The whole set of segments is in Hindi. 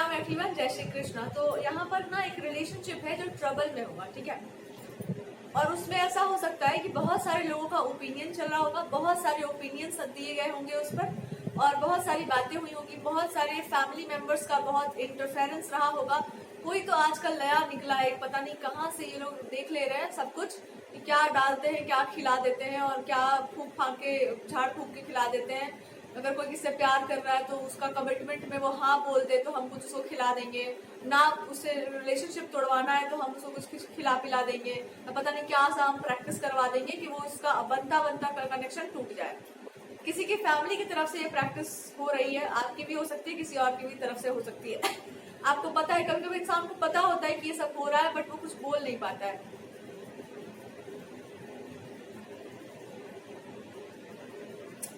राम एवरीवन, जय श्री कृष्णा। तो यहाँ पर ना एक रिलेशनशिप है जो ट्रबल में होगा, ठीक है। और उसमें ऐसा हो सकता है कि बहुत सारे लोगों का ओपिनियन चल रहा होगा, बहुत सारे ओपिनियंस दिए गए होंगे उस पर, और बहुत सारी बातें हुई होगी, बहुत सारे फैमिली मेंबर्स का बहुत इंटरफेरेंस रहा होगा। कोई तो आजकल नया निकला है, पता नहीं कहाँ से ये लोग देख ले रहे हैं सब कुछ कि क्या डालते हैं, क्या खिला देते हैं और क्या फूक फाक के झाड़ फूक के खिला देते हैं। अगर कोई किससे प्यार कर रहा है तो उसका कमिटमेंट में वो हाँ बोल दे तो हम कुछ उसको खिला देंगे, ना उससे रिलेशनशिप तोड़वाना है तो हम उसको कुछ खिला पिला देंगे, पता नहीं क्या सा हम प्रैक्टिस करवा देंगे कि वो उसका बनता बनता कनेक्शन टूट जाए। किसी की फैमिली की तरफ से ये प्रैक्टिस हो रही है, आपकी भी हो सकती है, किसी और की भी तरफ से हो सकती है। आपको पता है, कभी कभी इंसान को पता होता है कि ये सब हो रहा है बट वो कुछ बोल नहीं पाता है।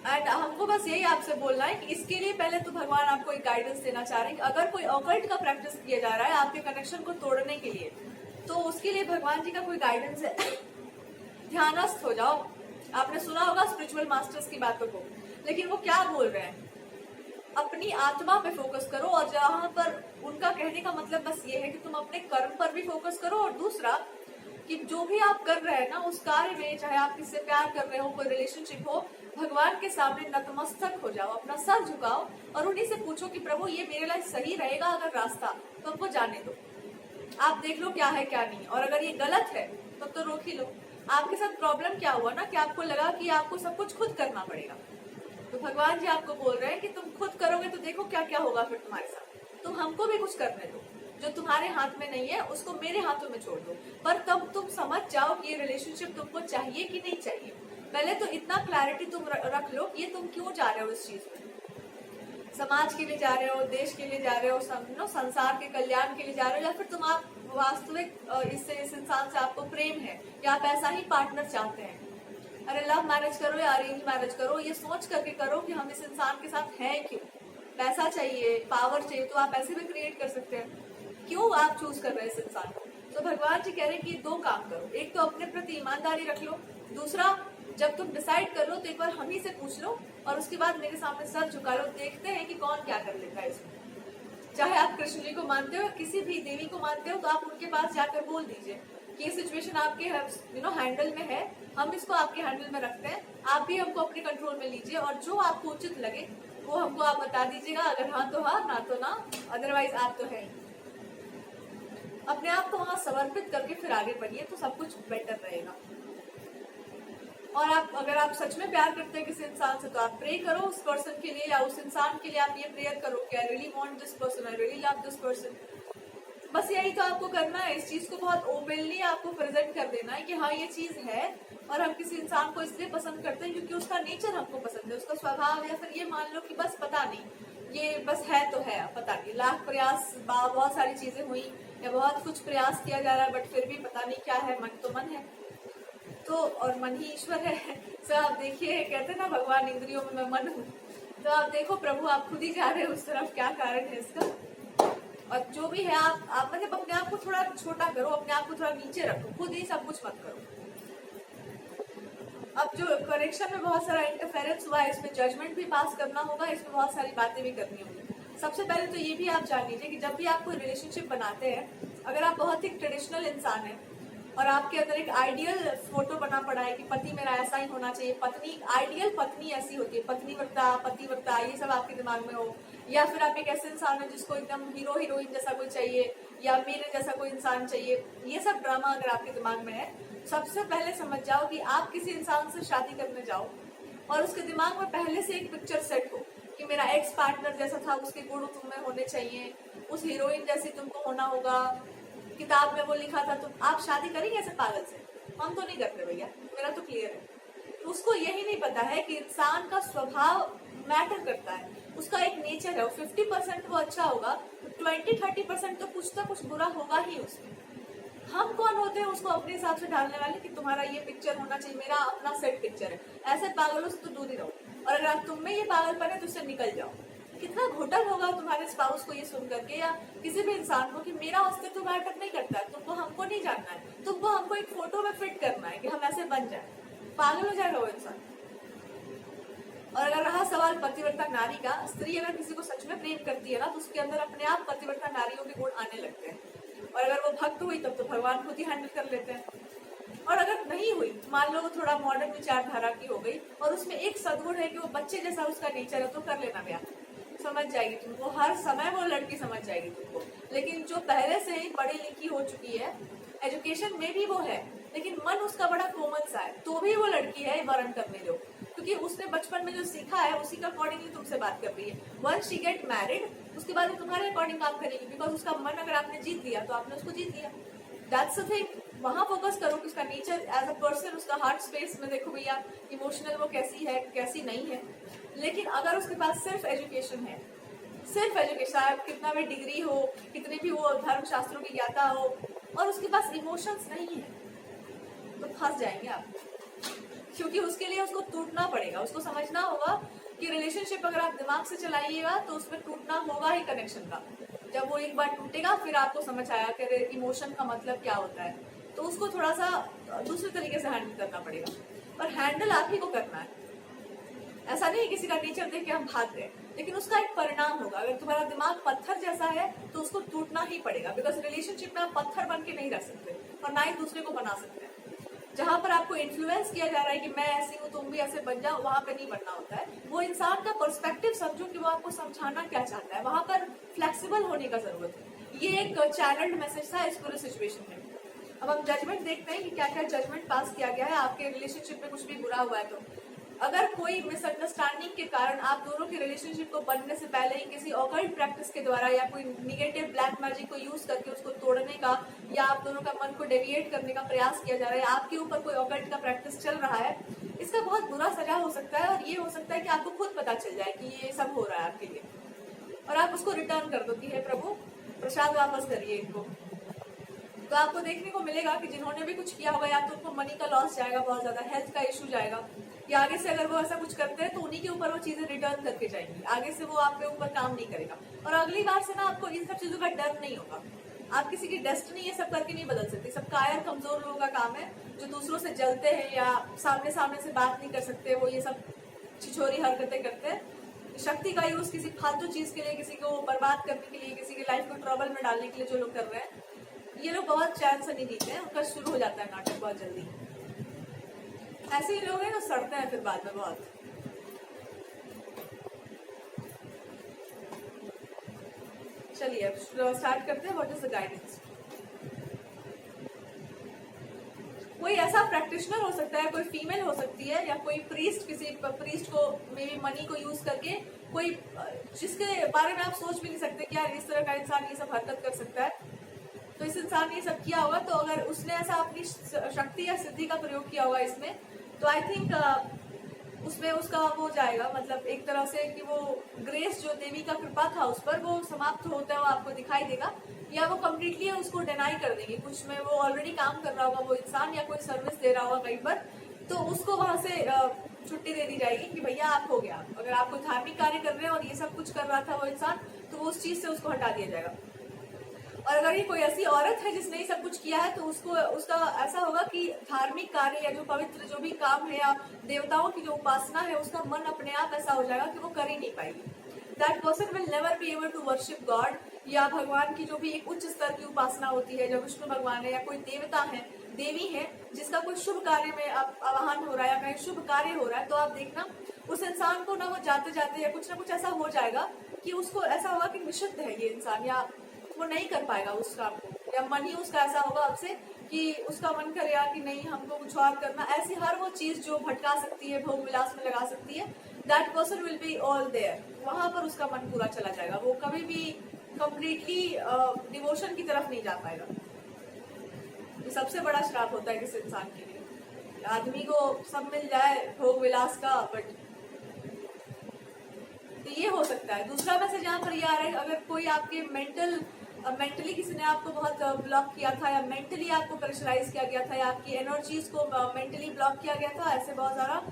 एंड हमको बस यही आपसे बोलना है कि इसके लिए पहले तो भगवान आपको एक गाइडेंस देना चाह रहे हैं कि अगर कोई ऑकल्ट का प्रैक्टिस किया जा रहा है आपके कनेक्शन को तोड़ने के लिए, तो उसके लिए भगवान जी का कोई गाइडेंस है। ध्यानस्थ हो जाओ। आपने सुना होगा स्पिरिचुअल मास्टर्स की बातों को, लेकिन वो क्या बोल रहे हैं, अपनी आत्मा पे फोकस करो। और जहां पर उनका कहने का मतलब बस ये है कि तुम अपने कर्म पर भी फोकस करो, और दूसरा कि जो भी आप कर रहे हैं ना उस कार्य में, चाहे आप किससे प्यार कर रहे हो, कोई रिलेशनशिप हो, भगवान के सामने नतमस्तक हो जाओ, अपना सर झुकाओ और उन्हीं से पूछो कि प्रभु ये मेरे लिए सही रहेगा अगर रास्ता, तो हमको जाने दो, आप देख लो क्या है क्या नहीं, और अगर ये गलत है तब तो रोक ही लो। आपके साथ प्रॉब्लम क्या हुआ ना कि आपको लगा कि आपको सब कुछ खुद करना पड़ेगा, तो भगवान जी आपको बोल रहे हैं कि तुम खुद करोगे तो देखो क्या क्या होगा फिर तुम्हारे साथ। तुम हमको भी कुछ करने दो, जो तुम्हारे हाथ में नहीं है उसको मेरे हाथों में छोड़ दो, पर तब तुम समझ जाओ कि ये रिलेशनशिप तुमको चाहिए कि नहीं चाहिए। पहले तो इतना क्लैरिटी तुम रख लो कि ये तुम क्यों जा रहे हो इस चीज में, समाज के लिए जा रहे हो, देश के लिए जा रहे हो, संसार के कल्याण के लिए जा रहे हो, या फिर तुम आप वास्तविक इस इंसान से आपको प्रेम है या आप ऐसा ही पार्टनर चाहते हैं। अरे लव मैरिज करो या अरेंज मैरिज करो, ये सोच करके करो कि हम इस इंसान के साथ हैं क्यों। पैसा चाहिए, पावर चाहिए तो आप ऐसे भी क्रिएट कर सकते हैं, क्यों आप चूज कर रहे हैं इस इंसान को। तो भगवान जी कह रहे हैं कि दो काम करो, एक तो अपने प्रति ईमानदारी रख लो, दूसरा जब तुम डिसाइड कर लो तो एक बार हम ही से पूछ लो और उसके बाद मेरे सामने सर झुका लो, देखते हैं कि कौन क्या कर लेता है इसमें। चाहे आप कृष्ण जी को मानते हो, किसी भी देवी को मानते हो, तो आप उनके पास जाकर बोल दीजिए कि ये सिचुएशन आपके हैंडल में है, हम इसको आपके हैंडल में रखते हैं, आप भी हमको अपने कंट्रोल में लीजिए और जो आपको उचित लगे वो हमको आप बता दीजिएगा। अगर हाँ तो हाँ, ना तो ना, अदरवाइज आप तो है ही। अपने आप को वहां समर्पित करके फिर आगे बढ़िए तो सब कुछ बेटर रहेगा। और आप अगर आप सच में प्यार करते हैं किसी इंसान से तो आप प्रे करो उस पर्सन के लिए, या उस इंसान के लिए आप ये प्रेयर करो कि I really want this person, I really love this person. बस यही तो आपको करना है, इस चीज को बहुत ओपनली आपको प्रेजेंट कर देना है कि हाँ ये चीज है और हम किसी इंसान को इसलिए पसंद करते हैं क्योंकि उसका नेचर हमको पसंद है, उसका स्वभाव, या फिर ये मान लो कि बस पता नहीं ये बस है तो है, पता नहीं लाख प्रयास बहुत सारी चीजें हुई या बहुत कुछ प्रयास किया जा रहा है बट फिर भी पता नहीं क्या है, मन तो मन है तो, और मन ही ईश्वर है। सो आप देखिए, कहते हैं ना भगवान इंद्रियों में मैं मन हूँ, तो आप देखो प्रभु आप खुद ही जा रहे हो उस तरफ, क्या कारण है इसका। और जो भी है आप मतलब अपने आप को थोड़ा छोटा करो, अपने आप को थोड़ा नीचे रखो, खुद ही सब कुछ मत करो। अब जो करेक्शन में बहुत सारा इंटरफेरेंस हुआ है, इसमें जजमेंट भी पास करना होगा, इसमें बहुत सारी बातें भी करनी होगी। सबसे पहले तो ये भी आप जान लीजिए कि जब भी आप कोई रिलेशनशिप बनाते हैं, अगर आप बहुत ही ट्रेडिशनल इंसान है और आपके अंदर एक आइडियल फोटो बना पड़ा है कि पति मेरा ऐसा ही होना चाहिए, पत्नी आइडियल पत्नी ऐसी होती है, पत्नीव्रता पतिव्रता ये सब आपके दिमाग में हो, या फिर आप एक ऐसे इंसान हो जिसको एकदम हीरो हीरोइन जैसा कोई चाहिए या मेरे जैसा कोई इंसान चाहिए, ये सब ड्रामा अगर आपके दिमाग में है, सबसे पहले समझ जाओ कि आप किसी इंसान से शादी करने जाओ और उसके दिमाग में पहले से एक पिक्चर सेट हो कि मेरा एक्स पार्टनर जैसा था उसके गुण तुम्हें होने चाहिए, उस हीरोइन जैसी तुमको होना होगा, किताब में वो लिखा था। तुम आप शादी करेंगे ऐसे पागल से? हम तो नहीं करते भैया, मेरा तो क्लियर है। उसको यही नहीं पता है कि इंसान का स्वभाव मैटर करता है, उसका एक नेचर है, 50% वो अच्छा होगा तो 20-30% तो कुछ ना कुछ बुरा होगा ही उसमें। हम कौन होते हैं उसको अपने हिसाब से ढालने वाले कि तुम्हारा ये पिक्चर होना चाहिए, मेरा अपना सेट पिक्चर है। ऐसे पागलों से तो दूर ही रहो, और अगर तुम में ये पागलपन है तो उससे निकल जाओ। कितना घोटल होगा तुम्हारे स्पाउस को ये सुन करके, या किसी भी इंसान को कि मेरा अस्तित्व मैटर नहीं करता है, तुमको हमको नहीं जानना है, तुमको हमको एक फोटो में फिट करना है कि हम ऐसे बन जाए। पागल हो जाएगा वो इंसान। और अगर रहा सवाल पतिव्रता नारी का, स्त्री अगर किसी को सच में प्रेम करती है ना, तो उसके अंदर अपने आप पतिव्रता नारियों के गुण आने लगते हैं। और अगर वो भक्त हुई तब तो भगवान खुद ही हैंडल कर लेते हैं। और अगर नहीं हुई, मान लो वो थोड़ा मॉडर्न विचारधारा की हो गई और उसमें एक सद्गुण है कि वो बच्चे जैसा उसका नेचर है, तो कर लेना ब्याह, समझ जाएगी तुमको, हर समय वो लड़की समझ जाएगी तुमको। लेकिन जो पहले से ही पढ़ी लिखी हो चुकी है, एजुकेशन में भी वो है, लेकिन मन उसका बड़ा कोमल सा है, तो भी वो लड़की है, वर्ण करने दो, क्योंकि उसने बचपन में जो सीखा है उसी का अकॉर्डिंगली तुमसे बात कर रही है। वंस शी गेट मैरिड, उसके बाद वो तुम्हारे अकॉर्डिंग काम करेगी, बिकॉज उसका मन अगर आपने जीत लिया तो आपने उसको जीत लिया। That's the thing. वहां फोकस करो कि उसका नेचर एज अ पर्सन, उसका हार्ट स्पेस में देखो भैया इमोशनल वो कैसी है कैसी नहीं है। लेकिन अगर उसके पास सिर्फ एजुकेशन है, सिर्फ एजुकेशन, आप कितना भी डिग्री हो, कितनी भी वो धर्म शास्त्रों की ज्ञाता हो, और उसके पास इमोशंस नहीं है, तो फंस जाएंगे आप। क्योंकि उसके लिए उसको टूटना पड़ेगा, उसको समझना होगा कि रिलेशनशिप अगर आप दिमाग से चलाइएगा तो उसमें टूटना होगा ही कनेक्शन का। जब वो एक बार टूटेगा फिर आपको समझ आया कि इमोशन का मतलब क्या होता है, तो उसको थोड़ा सा दूसरे तरीके से हैंडल करना पड़ेगा। और हैंडल आप ही को करना है, ऐसा नहीं है किसी का नेचर देख के हम भाग गए, लेकिन उसका एक परिणाम होगा। अगर तुम्हारा दिमाग पत्थर जैसा है तो उसको टूटना ही पड़ेगा, बिकॉज रिलेशनशिप में आप पत्थर बन के नहीं रह सकते और ना ही दूसरे को बना सकते हैं। जहां पर आपको इन्फ्लुएंस किया जा रहा है कि मैं ऐसी हूँ तुम भी ऐसे बन जाओ, वहां पे नहीं बनना होता है। वो इंसान का पर्सपेक्टिव समझो कि वो आपको समझाना क्या चाहता है, वहां पर फ्लेक्सिबल होने का जरूरत है। ये एक चैनल्ड मैसेज था इस पूरे सिचुएशन में। अब हम जजमेंट देखते हैं कि क्या क्या जजमेंट पास किया गया है। आपके रिलेशनशिप में कुछ भी बुरा हुआ है तो अगर कोई मिसअंडरस्टैंडिंग के कारण आप दोनों के रिलेशनशिप को बनने से पहले ही किसी ऑकल्ट प्रैक्टिस के द्वारा या कोई निगेटिव ब्लैक मैजिक को यूज करके उसको तोड़ने का या आप दोनों का मन को डेविएट करने का प्रयास किया जा रहा है, आपके ऊपर कोई ऑकल्ट का प्रैक्टिस चल रहा है, इसका बहुत बुरा सजा हो सकता है। और ये हो सकता है कि आपको खुद पता चल जाए कि ये सब हो रहा है आपके लिए, और आप उसको रिटर्न कर दो कि हे प्रभु प्रसाद वापस करिए इनको। तो आपको देखने को मिलेगा कि जिन्होंने भी कुछ किया होगा, या तो उनको मनी का लॉस जाएगा, बहुत ज्यादा हेल्थ का इशू जाएगा, या आगे से अगर वो ऐसा कुछ करते हैं तो उन्हीं के ऊपर वो चीजें रिटर्न करके जाएंगी, आगे से वो आपके ऊपर काम नहीं करेगा। और अगली बार से ना आपको इन सब चीजों का डर नहीं होगा। आप किसी की डेस्टिनी ये सब करके नहीं बदल सकते। सब कायर कमजोर लोगों का काम है, जो दूसरों से जलते हैं या सामने सामने से बात नहीं कर सकते, वो ये सब छिछोरी हरकतें करते हैं। शक्ति का यूज किसी फालतू चीज के लिए, किसी को बर्बाद करने के लिए, किसी की लाइफ को ट्रबल में डालने के लिए जो लोग कर रहे हैं, ये लोग बहुत चैन से नहीं जीते हैं, उनका शुरू हो जाता है नाटक बहुत जल्दी। ऐसे ही लोग हैं जो सड़ते हैं फिर बाद में बहुत। चलिए अब स्टार्ट करते हैं। What is the guidance? कोई ऐसा प्रैक्टिशनर हो सकता है, कोई फीमेल हो सकती है, या कोई प्रीस्ट, किसी प्रीस्ट को मे बी मनी को यूज करके, कोई जिसके बारे में आप सोच भी नहीं सकते कि यार इस तरह का इंसान ये सब हरकत कर सकता है, तो इस इंसान ने ये सब किया होगा। तो अगर उसने ऐसा अपनी शक्ति या सिद्धि का प्रयोग किया होगा इसमें, तो आई थिंक उसमें उसका वो जाएगा, मतलब एक तरह से कि वो ग्रेस जो देवी का कृपा था उस पर, वो समाप्त होता है, वो आपको दिखाई देगा, या वो कम्प्लीटली उसको डिनाई कर देंगे। कुछ में वो ऑलरेडी काम कर रहा होगा वो इंसान, या कोई सर्विस दे रहा होगा कहीं पर, तो उसको वहां से छुट्टी दे दी जाएगी कि भैया आप हो गया। अगर आप कोई धार्मिक कार्य कर रहे हैं और ये सब कुछ कर रहा था वो इंसान, तो वो उस चीज से उसको हटा दिया जाएगा। और अगर ये कोई ऐसी औरत है जिसने ये सब कुछ किया है, तो उसको उसका ऐसा होगा कि धार्मिक कार्य या जो पवित्र जो भी काम है या देवताओं की जो उपासना है, उसका मन अपने आप ऐसा हो जाएगा कि वो कर ही नहीं पाएगी। That person will never be able to worship God, या भगवान की जो भी एक उच्च स्तर की उपासना होती है, जो विष्णु भगवान है या कोई देवता है, देवी है, जिसका कोई शुभ कार्य में आवाहन हो रहा है या कहीं शुभ कार्य हो रहा है, तो आप देखना उस इंसान को ना वो जाते जाते या कुछ ना कुछ ऐसा हो जाएगा कि उसको ऐसा होगा कि निषिद्ध है ये इंसान, या वो नहीं कर पाएगा उस काम को, या मन ही उसका ऐसा होगा आपसे कि उसका मन करेगा कि नहीं हमको कुछ और करना। ऐसी हर वो चीज जो भटका सकती है, भोग विलास में लगा सकती है, that person will be all there. वहां पर उसका मन पूरा चला जाएगा, वो कभी भी कंप्लीटली डिवोशन की तरफ नहीं जा पाएगा। ये सबसे बड़ा श्राप होता है किसी इंसान के लिए। आदमी को सब मिल जाए भोग विलास का, बट तो ये हो सकता है। दूसरा मैसेज यहाँ पर ये आ रहा है, अगर कोई आपके मेंटली किसी ने आपको बहुत ब्लॉक किया था, या मेंटली आपको प्रेशराइज किया गया था, या आपकी एनर्जीज को मेंटली ब्लॉक किया गया था, ऐसे बहुत सारा,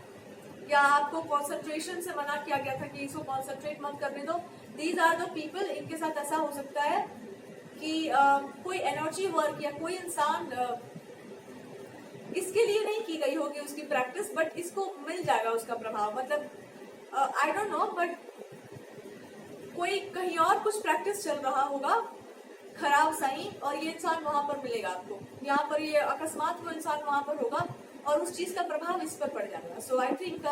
या आपको कंसंट्रेशन से मना किया गया था कि इसको कंसंट्रेट मत करने दो, दीज आर द पीपल। इनके साथ ऐसा हो सकता है कि कोई एनर्जी वर्क या कोई इंसान इसके लिए नहीं की गई होगी उसकी प्रैक्टिस, बट इसको मिल जाएगा उसका प्रभाव। मतलब आई डोंट नो, बट कोई कहीं और कुछ प्रैक्टिस चल रहा होगा खराब सही, और ये इंसान वहां पर मिलेगा आपको, यहाँ पर ये अकस्मात वो इंसान वहां पर होगा और उस चीज का प्रभाव इस पर पड़ जाएगा। सो आई थिंक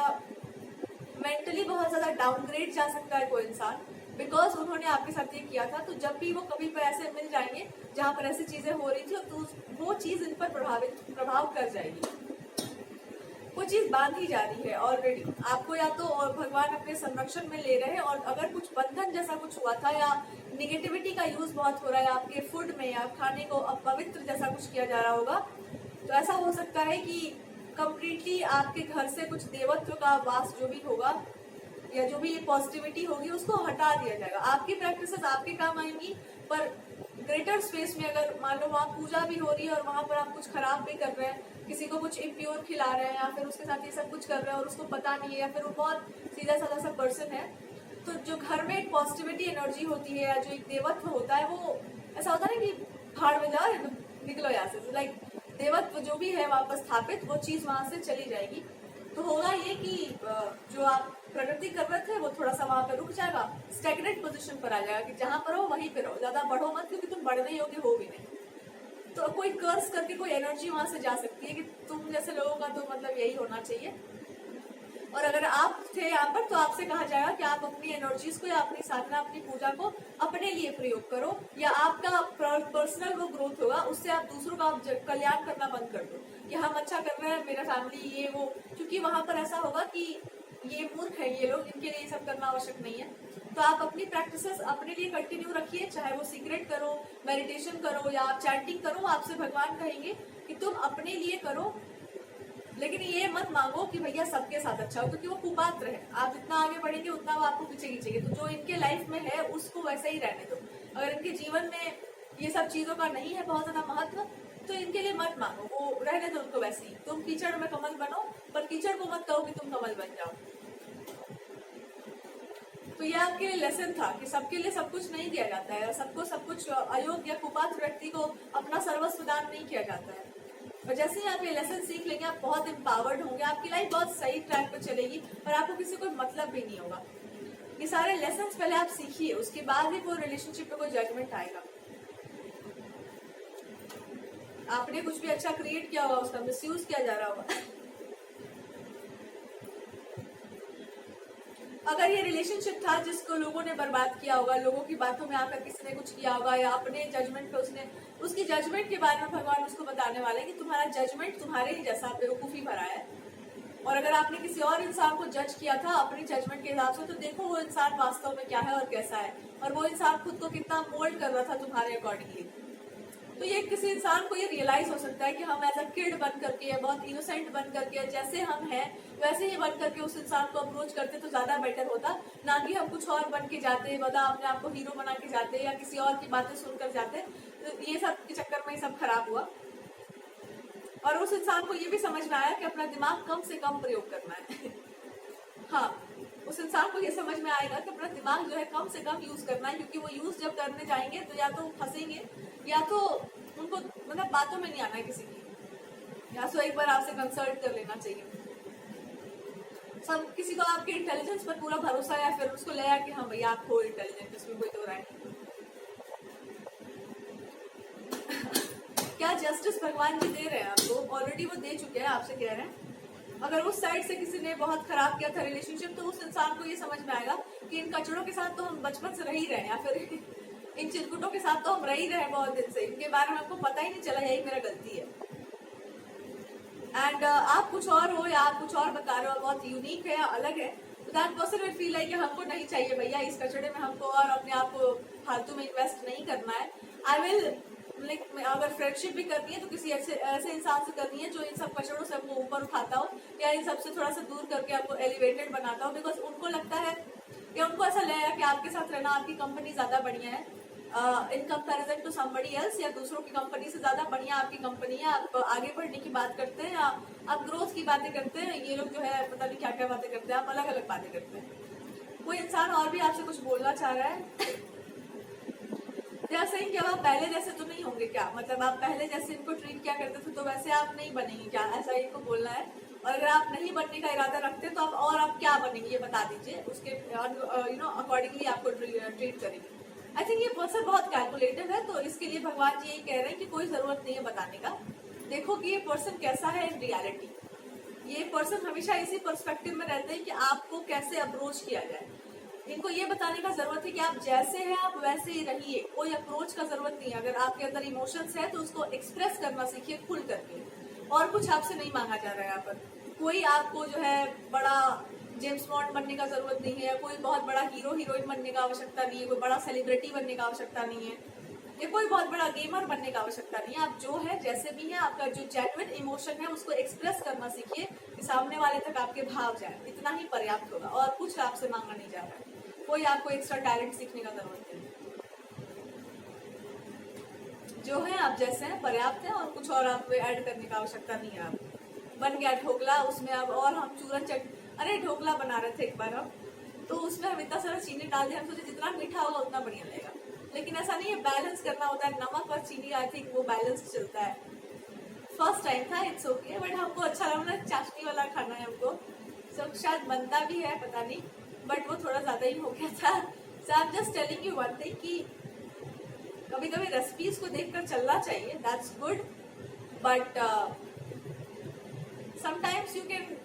मेंटली बहुत ज्यादा डाउनग्रेड जा सकता है कोई इंसान, बिकॉज उन्होंने आपके साथ ये किया था। तो जब भी वो कभी पर ऐसे मिल जाएंगे जहां पर ऐसी चीजें हो रही थी, तो वो चीज इन पर प्रभाव कर जाएगी, वो चीज बांधी जा रही है ऑलरेडी आपको, या तो और भगवान अपने संरक्षण में ले रहे हैं, और अगर कुछ बंधन जैसा कुछ हुआ था या निगेटिविटी का यूज बहुत हो रहा है आपके फूड में या खाने को अपवित्र जैसा कुछ किया जा रहा होगा, तो ऐसा हो सकता है कि कंप्लीटली आपके घर से कुछ देवत्व का वास जो भी होगा या जो भी ये पॉजिटिविटी होगी उसको हटा दिया जाएगा। आपकी प्रैक्टिसेस आपके काम आएंगी, पर ग्रेटर स्पेस में अगर मान लो वहाँ पूजा भी हो रही है और वहां पर आप कुछ खराब भी कर रहे हैं, किसी को कुछ इम्प्योर खिला रहे हैं या फिर उसके साथ ये सब कुछ कर रहे हैं और उसको पता नहीं है, या फिर वो बहुत सीधा साधा सा पर्सन है, तो जो घर में एक पॉजिटिविटी एनर्जी होती है या जो एक देवत्व होता है, वो ऐसा होता है ना कि भाड़ में जाओ निकलो यहाँ से, लाइक देवत्व जो भी है वापस स्थापित, वो चीज वहां से चली जाएगी। तो होगा ये कि जो आप प्रगति कर रहे थे वो थोड़ा सा वहां पे रुक जाएगा, स्टैग्नेंट पोजीशन पर आ जाएगा कि जहां पर हो वहीं पे रहो, ज्यादा बढ़ो मत, क्योंकि तुम बढ़ नहीं होगे, हो भी नहीं। तो कोई कर्स करके कोई एनर्जी वहां से जा सकती है कि तुम जैसे लोगों का तो मतलब यही होना चाहिए। और अगर आप थे यहाँ पर तो आपसे कहा जाएगा कि आप अपनी एनर्जीज को या अपनी साधना, अपनी पूजा को अपने लिए प्रयोग करो, या आपका पर्सनल वो ग्रोथ होगा, उससे आप दूसरों का आप कल्याण करना बंद कर दो कि हम अच्छा कर रहे हैं, मेरा फैमिली ये वो, क्योंकि वहां पर ऐसा होगा कि ये मूर्ख है ये लोग, इनके लिए ये सब करना आवश्यक नहीं है। तो आप अपनी प्रैक्टिसेस अपने लिए कंटिन्यू रखिए, चाहे वो सीक्रेट करो, मेडिटेशन करो या आप चैंटिंग करो, आपसे भगवान कहेंगे कि तुम अपने लिए करो, लेकिन ये मत मांगो कि भैया सबके साथ अच्छा हो, क्योंकि वो कुपात्र है, आप जितना आगे बढ़ेंगे उतना वो आपको पीछे खींचेंगे। तो जो इनके लाइफ में है उसको वैसे ही रहने दो। अगर इनके जीवन में ये सब चीजों का नहीं है बहुत ज्यादा महत्व, तो इनके लिए मत मांगो, वो रहने दो उनको वैसे ही। तुम कीचड़ में कमल बनो, पर कीचड़ को मत कहो कि तुम कमल बन जाओ। तो ये आपके लिए लेसन था कि सबके लिए सब कुछ नहीं दिया जाता है, और सबको सब कुछ अयोग्य कुपात्र व्यक्ति को अपना सर्वस्व दान नहीं किया जाता है। और जैसे ही आप ये लेसन सीख लेंगे, आप बहुत एम्पावर्ड होंगे, आपकी लाइफ बहुत सही ट्रैक पर चलेगी और आपको किसी कोई मतलब भी नहीं होगा। ये सारे लेसन पहले आप सीखिए, उसके बाद ही वो रिलेशनशिप पे कोई जजमेंट आएगा। आपने कुछ भी अच्छा क्रिएट किया होगा, उसका मिसयूज किया जा रहा होगा। अगर ये रिलेशनशिप था जिसको लोगों ने बर्बाद किया होगा, लोगों की बातों में आकर किसी ने कुछ किया होगा, या अपने जजमेंट पे उसकी जजमेंट के बारे में भगवान उसको बताने वाले कि तुम्हारा जजमेंट तुम्हारे ही जैसा बेवकूफी भरा है। और अगर आपने किसी और इंसान को जज किया था अपनी जजमेंट के हिसाब से, तो देखो वो इंसान वास्तव में क्या है और कैसा है, और वो इंसान खुद को कितना मोल्ड कर रहा था तुम्हारे अकॉर्डिंगली। तो ये किसी इंसान को ये रियलाइज हो सकता है कि हम एज अ किड बन करके, बहुत इनोसेंट बन करके, जैसे हम हैं वैसे ही बन करके उस इंसान को अप्रोच करते तो ज्यादा बेटर होता, ना कि हम कुछ और बन के जाते, बता अपने आप को हीरो बना के जाते या किसी और की बातें सुनकर जाते। तो ये सब के चक्कर में सब खराब हुआ। और उस इंसान को ये भी समझ में आया कि अपना दिमाग कम से कम प्रयोग करना है। हाँ, उस इंसान को ये समझ में आएगा कि अपना दिमाग जो है कम से कम यूज करना है, क्योंकि वो यूज जब करने जाएंगे तो या तो फंसेंगे या तो उनको मतलब बातों में नहीं आना है किसी की, या तो एक बार आपसे कंसल्ट कर लेना चाहिए। सब किसी को आपके इंटेलिजेंस पर पूरा भरोसा है, फिर उसको लगा कि हाँ भैया आप हो इंटेलिजेंट, इसमें कोई दो राय नहीं। क्या जस्टिस भगवान जी दे रहे हैं आपको? ऑलरेडी वो दे चुके हैं, आपसे कह रहे हैं अगर उस साइड से किसी ने बहुत खराब किया था रिलेशनशिप, तो उस इंसान को ये समझ में आएगा कि इन कचड़ों के साथ तो हम बचपन से रह ही रहे हैं, या फिर इन चिरकुटों के साथ तो हम रह ही रहे हैं बहुत दिन से, इनके बारे में हमको पता ही नहीं चला, यही मेरा गलती है। एंड आप कुछ और हो या आप कुछ और बता रहे हो, बहुत यूनिक है, अलग है, that person will feel like हमको नहीं चाहिए भैया इस कचड़े में, हमको और अपने आप को फालतू में इन्वेस्ट नहीं करना है। आई विल लाइक अगर फ्रेंडशिप भी करनी है तो किसी ऐसे इंसान से करनी है जो इन सब कचड़ों से आपको ऊपर उठाता हो, या इन सबसे थोड़ा सा दूर करके आपको एलिवेटेड बनाता हो, बिकॉज उनको लगता है या उनको ऐसा लगेगा कि आपके साथ रहना, आपकी कंपनी ज्यादा बढ़िया है in comparison to somebody else, या दूसरों की कंपनी से ज्यादा बढ़िया आपकी कंपनी है, आप आगे बढ़ने की बात करते हैं, या आप ग्रोथ की बातें करते हैं, ये लोग जो है पता नहीं क्या क्या बातें करते हैं, आप अलग अलग बातें करते हैं। कोई इंसान और भी आपसे कुछ बोलना चाह रहा है? सही क्या आप पहले जैसे तो नहीं होंगे क्या, मतलब आप पहले जैसे इनको ट्रीट क्या करते थे तो वैसे आप नहीं बनेंगे क्या, ऐसा इनको बोलना है। और अगर आप नहीं बनने का इरादा रखते तो आप क्या बनेंगे ये बता दीजिए, उसके अकॉर्डिंगली आपको ट्रीट करेंगे। आई थिंक ये पर्सन बहुत कैलकुलेटिव है, तो इसके लिए भगवान जी यही कह रहे हैं कि कोई जरूरत नहीं है बताने का, देखो कि ये पर्सन कैसा है इन रियलिटी। ये पर्सन हमेशा इसी पर्सपेक्टिव में रहते हैं कि आपको कैसे अप्रोच किया जाए। इनको ये बताने का जरूरत है कि आप जैसे हैं आप वैसे ही रहिए, कोई अप्रोच का जरूरत नहीं है। अगर आपके अंदर इमोशंस है तो उसको एक्सप्रेस करना सीखिए खुल करके, और कुछ आपसे नहीं मांगा जा रहा है यहाँ पर। कोई आपको जो है बड़ा जेम्स बॉन्ड बनने का जरूरत नहीं है, कोई बहुत बड़ा हीरो हीरोइन बनने का आवश्यकता नहीं है, कोई बड़ा सेलिब्रिटी बनने का आवश्यकता नहीं है, ये कोई बहुत बड़ा गेमर बनने का आवश्यकता नहीं है। आप जो है जैसे भी है, आपका जो जेन्युइन इमोशन है उसको एक्सप्रेस करना सीखिए कि सामने वाले तक आपके भाव जाए, इतना ही पर्याप्त होगा और कुछ आपसे मांगा नहीं जा रहा है। कोई आपको एक्स्ट्रा टैलेंट सीखने का जरूरत नहीं, जो है आप जैसे हैं पर्याप्त है, और कुछ और आपको ऐड करने का आवश्यकता नहीं है। आप बन गया ढोकला, उसमें अब और हम चूरन अरे ढोकला बना रहे थे एक बार हम, तो उसमें हम इतना सारा चीनी डाल दिया, हम सोचे जितना मीठा होगा उतना बढ़िया लगेगा, लेकिन ऐसा नहीं है, बैलेंस करना होता है। नमक और चीनी आई थिंक वो बैलेंस चलता है। फर्स्ट टाइम था, इट्स ओके, बट हमको अच्छा लगा, चाशनी वाला खाना है हमको, सो शायद बनता भी है पता नहीं, बट वो थोड़ा ज्यादा ही हो गया था। So I am just telling you one thing कि कभी कभी रेसिपीज को देखकर चलना चाहिए, that's good, but sometimes you can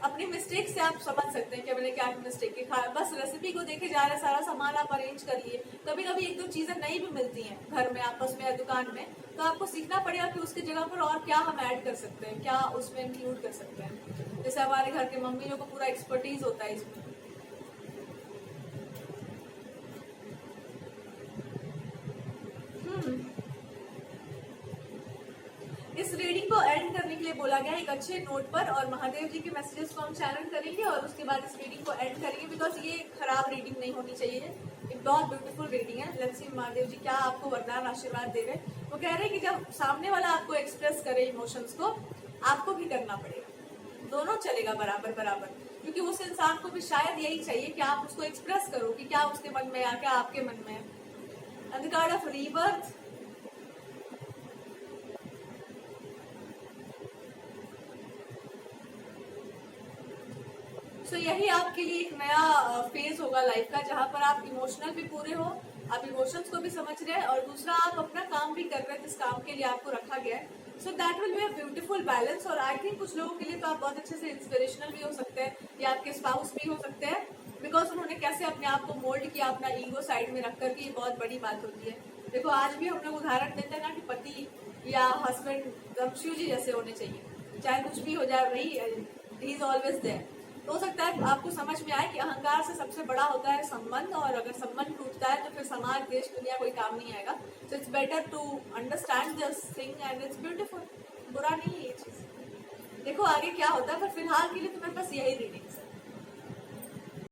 अपनी मिस्टेक से आप समझ सकते हैं कि मैंने क्या मिस्टेक की। बस रेसिपी को देखे जा रहे, सारा सामान आप अरेंज करिए। कभी कभी एक दो चीजें नई भी मिलती हैं घर में आपस में या दुकान में, तो आपको सीखना पड़ेगा कि उसकी जगह पर और क्या हम ऐड कर सकते हैं, क्या उसमें इंक्लूड कर सकते हैं। जैसे हमारे घर के मम्मी लोग को पूरा एक्सपर्टीज होता है इसमें। इस रीडिंग को एंड करने के लिए बोला गया एक अच्छे नोट पर, और महादेव जी के मैसेजेस को हम चैनल करेंगे और उसके बाद इस रीडिंग को एंड करेंगे, बिकॉज ये खराब रीडिंग नहीं होनी चाहिए, एक बहुत ब्यूटीफुल रीडिंग है। लेट्स सी महादेव जी क्या आपको वरदान आशीर्वाद दे रहे हैं। वो कह रहे हैं कि जब सामने वाला आपको एक्सप्रेस करे इमोशंस को, आपको भी करना पड़ेगा, दोनों चलेगा बराबर बराबर, क्योंकि उस इंसान को भी शायद यही चाहिए कि आप उसको एक्सप्रेस करो कि क्या उसके मन में है, क्या आपके मन में है। And the card of rebirth, तो यही आपके लिए एक नया फेज होगा लाइफ का, जहां पर आप इमोशनल भी पूरे हो, आप इमोशंस को भी समझ रहे हैं, और दूसरा आप अपना काम भी कर रहे हैं जिस काम के लिए आपको रखा गया है। So that will be a beautiful balance. और आई थिंक कुछ लोगों के लिए तो आप बहुत अच्छे से इंस्पिरेशनल भी हो सकते हैं, या आपके स्पाउस भी हो सकते हैं, बिकॉज उन्होंने कैसे अपने आप को मोल्ड किया अपना ईगो साइड में रख कर के, ये बहुत बड़ी बात होती है। देखो आज भी हम लोग उदाहरण देते हैं ना कि पति या हस्बैंड शिव जी जैसे होने चाहिए, चाहे कुछ भी हो जाए, वही ही इज ऑलवेज देयर। तो हो सकता है आपको समझ में आए कि अहंकार से सबसे बड़ा होता है संबंध, और अगर संबंध टूटता है तो फिर समाज देश दुनिया कोई काम नहीं आएगा। So it's better to understand this thing and it's beautiful, बुरा नहीं है ये चीज। देखो आगे क्या होता है, पर फिलहाल के लिए